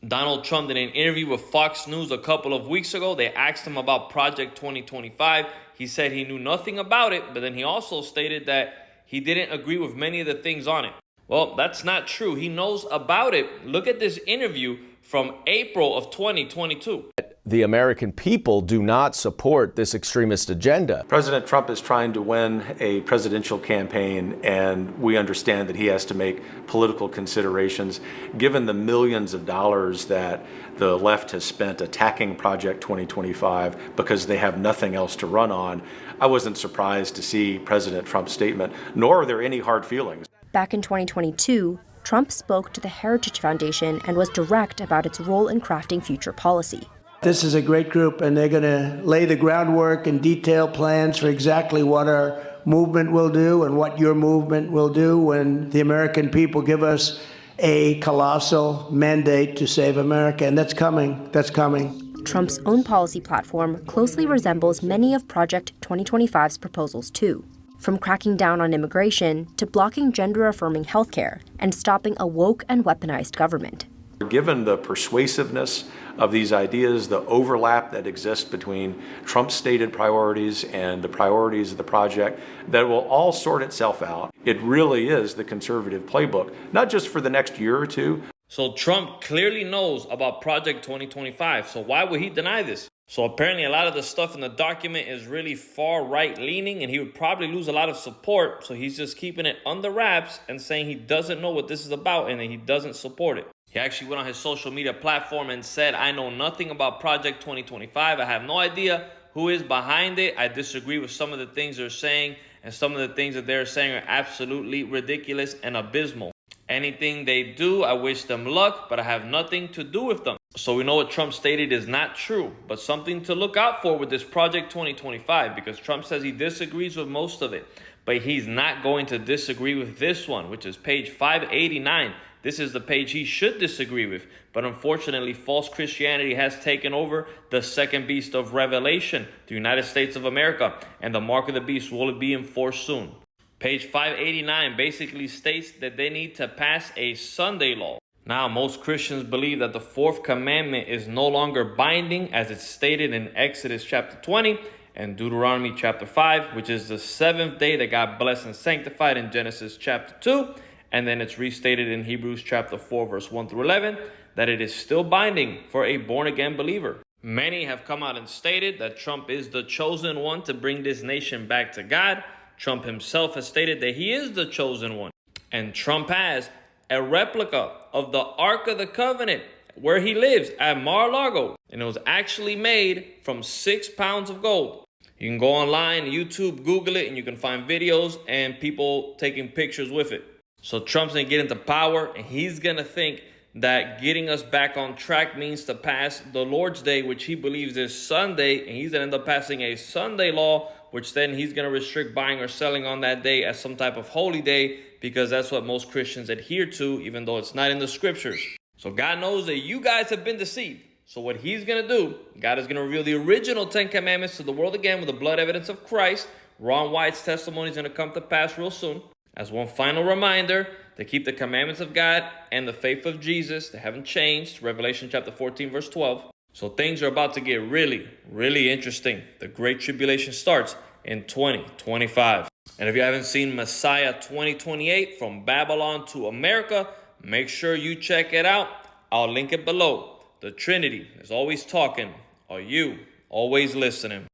Donald Trump did an interview with Fox News a couple of weeks ago. They asked him about Project 2025. He said he knew nothing about it, but then he also stated that he didn't agree with many of the things on it. Well, that's not true. He knows about it. Look at this interview from April of 2022. The American people do not support this extremist agenda. President Trump is trying to win a presidential campaign, and we understand that he has to make political considerations. Given the millions of dollars that the left has spent attacking Project 2025 because they have nothing else to run on, I wasn't surprised to see President Trump's statement, nor are there any hard feelings. Back in 2022, Trump spoke to the Heritage Foundation and was direct about its role in crafting future policy. This is a great group, and they're going to lay the groundwork and detail plans for exactly what our movement will do and what your movement will do when the American people give us a colossal mandate to save America. And that's coming. That's coming. Trump's own policy platform closely resembles many of Project 2025's proposals, too. From cracking down on immigration to blocking gender-affirming healthcare and stopping a woke and weaponized government. Given the persuasiveness of these ideas, the overlap that exists between Trump's stated priorities and the priorities of the project, that will all sort itself out. It really is the conservative playbook, not just for the next year or two. So Trump clearly knows about Project 2025. So why would he deny this? So apparently a lot of the stuff in the document is really far right leaning, and he would probably lose a lot of support. So he's just keeping it under wraps and saying he doesn't know what this is about and that he doesn't support it. He actually went on his social media platform and said, "I know nothing about Project 2025. I have no idea who is behind it. I disagree with some of the things they're saying, and some of the things that they're saying are absolutely ridiculous and abysmal. Anything they do, I wish them luck, but I have nothing to do with them." So we know what Trump stated is not true, but something to look out for with this Project 2025, because Trump says he disagrees with most of it, but he's not going to disagree with this one, which is page 589. This is the page he should disagree with, but unfortunately, false Christianity has taken over the second beast of Revelation, the United States of America, and the mark of the beast will be enforced soon. Page 589 basically states that they need to pass a Sunday law. Now, most Christians believe that the fourth commandment is no longer binding, as it's stated in Exodus chapter 20 and Deuteronomy chapter 5, which is the seventh day that God blessed and sanctified in Genesis chapter 2. And then it's restated in Hebrews chapter 4, verse 1 through 11, that it is still binding for a born-again believer. Many have come out and stated that Trump is the chosen one to bring this nation back to God. Trump himself has stated that he is the chosen one. And Trump has a replica of the Ark of the Covenant where he lives at Mar-a-Lago. And it was actually made from 6 pounds of gold. You can go online, YouTube, Google it, and you can find videos and people taking pictures with it. So Trump's going to get into power, and he's going to think that getting us back on track means to pass the Lord's Day, which he believes is Sunday, and he's going to end up passing a Sunday law, which then he's going to restrict buying or selling on that day as some type of holy day, because that's what most Christians adhere to, even though it's not in the scriptures. So God knows that you guys have been deceived. So what he's going to do, God is going to reveal the original 10 commandments to the world again with the blood evidence of Christ. Ron White's testimony is going to come to pass real soon. As one final reminder, to keep the commandments of God and the faith of Jesus, they haven't changed. Revelation chapter 14, verse 12. So things are about to get really, really interesting. The Great Tribulation starts in 2025. And if you haven't seen Messiah 2028 from Babylon to America, make sure you check it out. I'll link it below. The Trinity is always talking. Are you always listening?